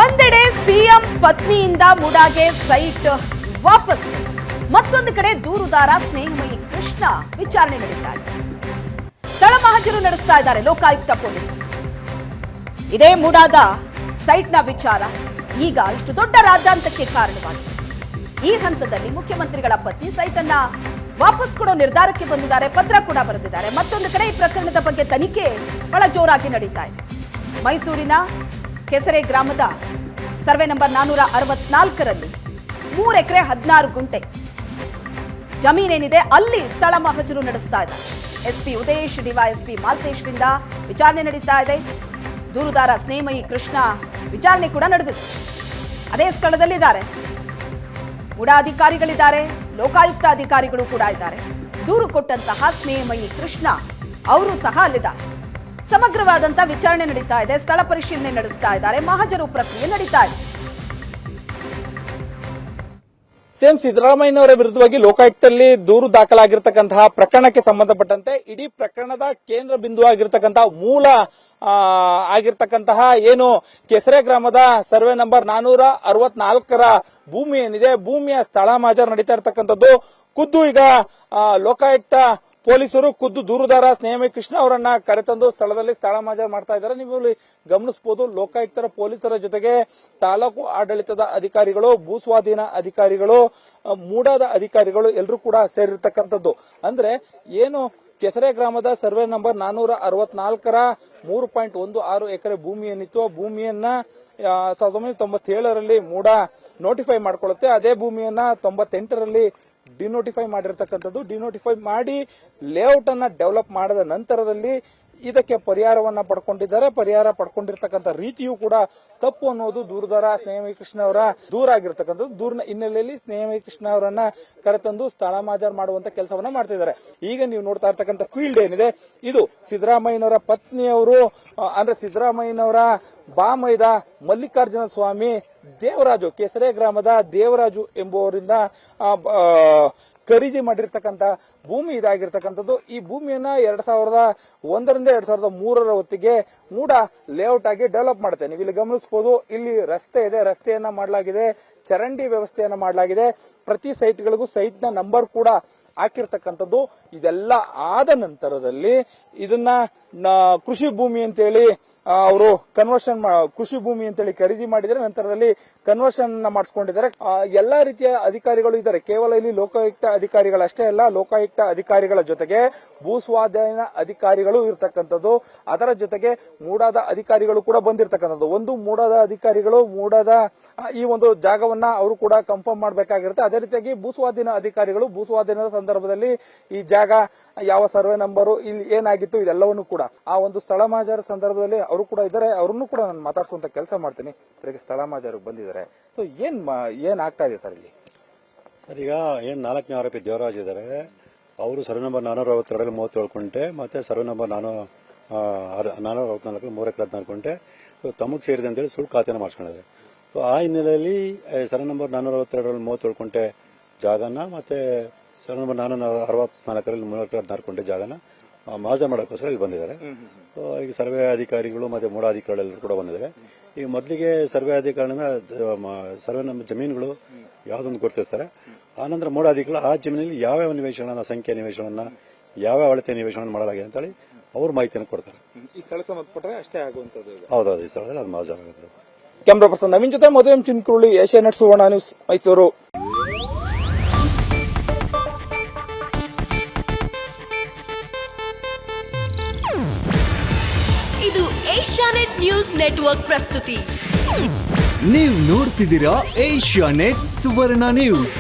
ಒಂದೆಡೆ CM ಪತ್ನಿಯಿಂದ ಮುಡಾಗೆ site ವಾಪಸ್, ಮತ್ತೊಂದು ಕಡೆ ದೂರುದಾರ ಸ್ನೇಹಮಯಿ ಕೃಷ್ಣ ವಿಚಾರಣೆ ನಡೀತಾ ಇದೆ. ಸ್ಥಳ ಮಹಜರು ನಡೆಸ್ತಾ ಇದ್ದಾರೆ ಲೋಕಾಯುಕ್ತ ಪೊಲೀಸರು. ಇದೇ ಮುಡಾದ ಸೈಟ್ನ ವಿಚಾರ ಈಗ ಇಷ್ಟು ದೊಡ್ಡ ರಾದ್ಧಾಂತಕ್ಕೆ ಕಾರಣವಾಗಿದೆ. ಈ ಹಂತದಲ್ಲಿ ಮುಖ್ಯಮಂತ್ರಿಗಳ ಪತ್ನಿ ಸೈಟ್ ಅನ್ನ ವಾಪಸ್ ಕೊಡೋ ನಿರ್ಧಾರಕ್ಕೆ ಬಂದಿದ್ದಾರೆ, ಪತ್ರ ಕೂಡ ಬರೆದಿದ್ದಾರೆ. ಮತ್ತೊಂದು ಕಡೆ ಈ ಪ್ರಕರಣದ ಬಗ್ಗೆ ತನಿಖೆ ಬಹಳ ಜೋರಾಗಿ ನಡೀತಾ ಇದೆ. ಮೈಸೂರಿನ ಕೆಸರೆ ಗ್ರಾಮದ ಸರ್ವೆ ನಂಬರ್ 464ರಲ್ಲಿ 3 ಎಕರೆ 16 ಗುಂಟೆ ಜಮೀನೇನಿದೆ ಅಲ್ಲಿ ಸ್ಥಳ ಮಹಜರು ನಡೆಸ್ತಾ ಇದ್ದಾರೆ. ಎಸ್ಪಿ ಉದೇಶ್, ಡಿವೈಎಸ್ಪಿ ಮಾಲ್ತೇಶ್ರಿಂದ ವಿಚಾರಣೆ ನಡೀತಾ ಇದೆ. ದೂರುದಾರ ಸ್ನೇಹಮಯಿ ಕೃಷ್ಣ ವಿಚಾರಣೆ ಕೂಡ ನಡೆದಿದೆ. ಅದೇ ಸ್ಥಳದಲ್ಲಿದ್ದಾರೆ, ಮುಡಾ ಅಧಿಕಾರಿಗಳಿದ್ದಾರೆ, ಲೋಕಾಯುಕ್ತ ಅಧಿಕಾರಿಗಳು ಕೂಡ ಇದ್ದಾರೆ. ದೂರು ಕೊಟ್ಟಂತಹ ಸ್ನೇಹಮಯಿ ಕೃಷ್ಣ ಅವರು ಸಹ ಅಲ್ಲಿದ್ದಾರೆ. ಸಮಗ್ರವಾದಂತಹ ವಿಚಾರಣೆ ನಡೀತಾ ಇದೆ, ಸ್ಥಳ ಪರಿಶೀಲನೆ ನಡೆಸ್ತಾ ಇದ್ದಾರೆ, ಮಹಜರು ಪ್ರಕ್ರಿಯೆ ನಡೀತಾ ಇದೆ. ಸಿಎಂ ಸಿದ್ದರಾಮಯ್ಯನವರ ವಿರುದ್ಧವಾಗಿ ಲೋಕಾಯುಕ್ತದಲ್ಲಿ ದೂರು ದಾಖಲಾಗಿರ್ತಕ್ಕಂತಹ ಪ್ರಕರಣಕ್ಕೆ ಸಂಬಂಧಪಟ್ಟಂತೆ ಇಡೀ ಪ್ರಕರಣದ ಕೇಂದ್ರ ಬಿಂದು ಆಗಿರ್ತಕ್ಕಂತಹ ಮೂಲ ಆಗಿರ್ತಕ್ಕಂತಹ ಏನು ಕೆಸರೆ ಗ್ರಾಮದ ಸರ್ವೆ ನಂಬರ್ 464ರ ಭೂಮಿ ಏನಿದೆ, ಭೂಮಿಯ ಸ್ಥಳ ಮಹಜರು ನಡೀತಾ ಇರತಕ್ಕಂಥದ್ದು. ಖುದ್ದು ಈಗ ಲೋಕಾಯುಕ್ತ ಪೊಲೀಸರು ಖುದ್ದು ದೂರುದಾರ ಸ್ನೇಹಮಯಿ ಕೃಷ್ಣ ಅವರನ್ನ ಕರೆತಂದು ಸ್ಥಳದಲ್ಲಿ ಸ್ಥಳ ಮಹಜರು ಮಾಡ್ತಾ ಇದ್ದಾರೆ. ನೀವು ಇಲ್ಲಿ ಗಮನಿಸಬಹುದು, ಲೋಕಾಯುಕ್ತರ ಪೊಲೀಸರ ಜೊತೆಗೆ ತಾಲೂಕು ಆಡಳಿತದ ಅಧಿಕಾರಿಗಳು, ಭೂಸ್ವಾಧೀನ ಅಧಿಕಾರಿಗಳು, ಮೂಡಾದ ಅಧಿಕಾರಿಗಳು ಎಲ್ಲರೂ ಕೂಡ ಸೇರಿರ್ತಕ್ಕಂಥದ್ದು. ಅಂದ್ರೆ ಏನು ಕೆಸರೆ ಗ್ರಾಮದ ಸರ್ವೆ ನಂಬರ್ 464ರ 3.16 ಎಕರೆ ಭೂಮಿ ಏನಿತ್ತು, ಆ ಭೂಮಿಯನ್ನ 1997ರಲ್ಲಿ ಮೂಡಾ ನೋಟಿಫೈ ಮಾಡ್ಕೊಳ್ಳುತ್ತೆ. ಅದೇ ಭೂಮಿಯನ್ನ 98ರಲ್ಲಿ ಡಿನೋಟಿಫೈ ಮಾಡಿರ್ತಕ್ಕಂಥದ್ದು. ಡಿನೋಟಿಫೈ ಮಾಡಿ ಲೇಔಟ್ ಅನ್ನ ಡೆವಲಪ್ ಮಾಡಿದ ನಂತರದಲ್ಲಿ ಇದಕ್ಕೆ ಪರಿಹಾರವನ್ನ ಪಡ್ಕೊಂಡಿದ್ದಾರೆ. ಪರಿಹಾರ ಪಡ್ಕೊಂಡಿರ್ತಕ್ಕಂಥ ರೀತಿಯೂ ಕೂಡ ತಪ್ಪು ಅನ್ನೋದು ದೂರುದಾರ ಸ್ನೇಹಮಯಿ ಕೃಷ್ಣ ಅವರ ದೂರ ಆಗಿರ್ತಕ್ಕಂಥದ್ದು. ದೂರಿನ ಹಿನ್ನೆಲೆಯಲ್ಲಿ ಸ್ನೇಹಮಯಿ ಕೃಷ್ಣ ಅವರನ್ನ ಕರೆತಂದು ಸ್ಥಳ ಮಹಜರು ಮಾಡುವಂತ ಕೆಲಸವನ್ನ ಮಾಡ್ತಿದ್ದಾರೆ. ಈಗ ನೀವು ನೋಡ್ತಾ ಇರ್ತಕ್ಕಂಥ ಫೀಲ್ಡ್ ಏನಿದೆ, ಇದು ಸಿದ್ದರಾಮಯ್ಯನವರ ಪತ್ನಿಯವರು ಅಂದ್ರೆ ಸಿದ್ದರಾಮಯ್ಯನವರ ಬಾಮೈದ ಮಲ್ಲಿಕಾರ್ಜುನ ಸ್ವಾಮಿ ದೇವರಾಜು, ಕೆಸರೆ ಗ್ರಾಮದ ದೇವರಾಜು ಎಂಬುವರಿಂದ ಖರೀದಿ ಮಾಡಿರ್ತಕ್ಕಂಥ ಭೂಮಿ ಇದಾಗಿರ್ತಕ್ಕಂಥದ್ದು. ಈ ಭೂಮಿಯನ್ನ 2001ರಿಂದ 2003ರ ಹೊತ್ತಿಗೆ ಮೂಡಾ ಲೇಔಟ್ ಆಗಿ ಡೆವಲಪ್ ಮಾಡುತ್ತೆ. ನೀವು ಇಲ್ಲಿ ಗಮನಿಸಬಹುದು, ಇಲ್ಲಿ ರಸ್ತೆ ಇದೆ, ರಸ್ತೆಯನ್ನ ಮಾಡಲಾಗಿದೆ, ಚರಂಡಿ ವ್ಯವಸ್ಥೆಯನ್ನ ಮಾಡಲಾಗಿದೆ, ಪ್ರತಿ ಸೈಟ್ಗಳಿಗೂ ಸೈಟ್ ನ ನಂಬರ್ ಕೂಡ ಹಾಕಿರ್ತಕ್ಕಂಥದ್ದು. ಇದೆಲ್ಲ ಆದ ನಂತರದಲ್ಲಿ ಇದನ್ನ ಕೃಷಿ ಭೂಮಿ ಅಂತೇಳಿ ಅವರು ಕನ್ವರ್ಷನ್ ಕೃಷಿ ಭೂಮಿ ಅಂತೇಳಿ ಖರೀದಿ ಮಾಡಿದರೆ ನಂತರದಲ್ಲಿ ಕನ್ವರ್ಷನ್ ಮಾಡಿಸ್ಕೊಂಡಿದ್ದಾರೆ. ಎಲ್ಲಾ ರೀತಿಯ ಅಧಿಕಾರಿಗಳು ಇದ್ದಾರೆ. ಕೇವಲ ಇಲ್ಲಿ ಲೋಕಾಯುಕ್ತ ಅಧಿಕಾರಿಗಳಷ್ಟೇ ಅಲ್ಲ, ಲೋಕಾಯುಕ್ತ ಅಧಿಕಾರಿಗಳ ಜೊತೆಗೆ ಭೂಸ್ವಾಧೀನ ಅಧಿಕಾರಿಗಳು ಇರತಕ್ಕಂಥದ್ದು. ಅದರ ಜೊತೆಗೆ ಮೂಡಾದ ಅಧಿಕಾರಿಗಳು ಕೂಡ ಬಂದಿರತಕ್ಕಂಥದ್ದು. ಒಂದು ಮೂಡಾದ ಅಧಿಕಾರಿಗಳು ಮೂಡಾದ ಈ ಒಂದು ಜಾಗವನ್ನ ಅವರು ಕೂಡ ಕನ್ಫರ್ಮ್ ಮಾಡಬೇಕಾಗಿರುತ್ತೆ. ಅದೇ ರೀತಿಯಾಗಿ ಭೂಸ್ವಾಧೀನ ಅಧಿಕಾರಿಗಳು ಭೂಸ್ವಾಧೀನದ ಸಂದರ್ಭದಲ್ಲಿ ಈ ಜಾಗ ಯಾವ ಸರ್ವೆ ನಂಬರು ಇಲ್ಲಿ ಏನಾಗಿತ್ತು ಇದೆಲ್ಲವನ್ನು ಕೂಡ ಆ ಒಂದು ಸ್ಥಳ ಮಹಜರು ಸಂದರ್ಭದಲ್ಲಿ ಅವರು ಕೂಡ ಇದ್ದಾರೆ. ಅವ್ರನ್ನು ಕೂಡ ನಾನು ಮಾತಾಡಿಸುವಂತ ಕೆಲಸ ಮಾಡ್ತೀನಿ. ಸ್ಥಳ ಮಹಜರು ಬಂದಿದ್ದಾರೆ. ಸೊ ಏನ್ ಆಗ್ತಾ ಇದೆ ಸರ್ ಇಲ್ಲಿ? ಸರ್, ಈಗ ಏನ್ 4ನೇ ಆರೋಪಿ ದೇವರಾಜ್ ಇದ್ದಾರೆ, ಅವರು ಸರ್ವೆ ನಂಬರ್ 462 37 ಗುಂಟೆ ಮತ್ತೆ ಸರ್ವೆ ನಂಬರ್ 464 3 ಎಕರೆ 16 ಗುಂಟೆ ತಮಗೆ ಸೇರಿದೆ ಅಂತೇಳಿ ಸುಳ್ಳು ಖಾತೆನ ಮಾಡಿಸ್ಕೊಂಡಿದ್ದಾರೆ. ಸೊ ಆ ಹಿನ್ನೆಲೆಯಲ್ಲಿ ಸರ್ವೆ ನಂಬರ್ 462 37 ಗುಂಟೆ ಜಾಗನ ಮತ್ತೆ ಸರ್ವೆ ನಂಬರ್ 464ರಲ್ಲಿ 3 ಎಕರೆ 16 ಗುಂಟೆ ಜಾಗನ ಮಹಜರು ಮಾಡೋಕ್ಕೋಸ್ಕರ ಇಲ್ಲಿ ಬಂದಿದ್ದಾರೆ. ಈಗ ಸರ್ವೆ ಅಧಿಕಾರಿಗಳು ಮತ್ತೆ ಮೂಡಾ ಅಧಿಕಾರಿಗಳು ಕೂಡ ಬಂದಿದ್ದಾರೆ. ಈಗ ಮೊದಲಿಗೆ ಸರ್ವೆ ಅಧಿಕಾರಿಗಳಿಂದ ಸರ್ವೆ ನಮ್ಮ ಜಮೀನುಗಳು ಯಾವುದೊಂದು ಗುರುತಿಸ್ತಾರೆ. ಆನಂತರ ಮೂಡಾ ಅಧಿಕಾರಿಗಳು ಆ ಜಮೀನಲ್ಲಿ ಯಾವ್ಯಾವ ನಿವೇಶನ ಸಂಖ್ಯೆ ನಿವೇಶನ ಯಾವ್ಯಾವ ಅಳತೆ ನಿವೇಶನ ಮಾಡಲಾಗಿದೆ ಅಂತೇಳಿ ಅವ್ರ ಮಾಹಿತಿಯನ್ನು ಕೊಡ್ತಾರೆ. ಈ ಸ್ಥಳಕ್ಕೆ ಸಂಬಂಧಪಟ್ಟರೆ ಅಷ್ಟೇ ಆಗುವಂತದ್ದು. ಹೌದೌದು, ಈ ಸ್ಥಳದಲ್ಲಿ ಅದು ಮಹಜರು ಆಗುತ್ತೆ. ಕ್ಯಾಮ್ರಾ ಪರ್ಸನ್ ನವೀನ್ ಜೊತೆ ಮಧು ಎಂ ಚಿನ್ಕುರುಳಿ, ಏಷ್ಯಾನೆಟ್ ಸುವರ್ಣ ನ್ಯೂಸ್, ಮೈಸೂರು. ಇದು ಏಷ್ಯಾನೆಟ್ ನ್ಯೂಸ್ ನೆಟ್ವರ್ಕ್ ಪ್ರಸ್ತುತಿ. ನೀವು ನೋಡ್ತಿದ್ದೀರಾ ಏಷ್ಯಾನೆಟ್ ಸುವರ್ಣ ನ್ಯೂಸ್.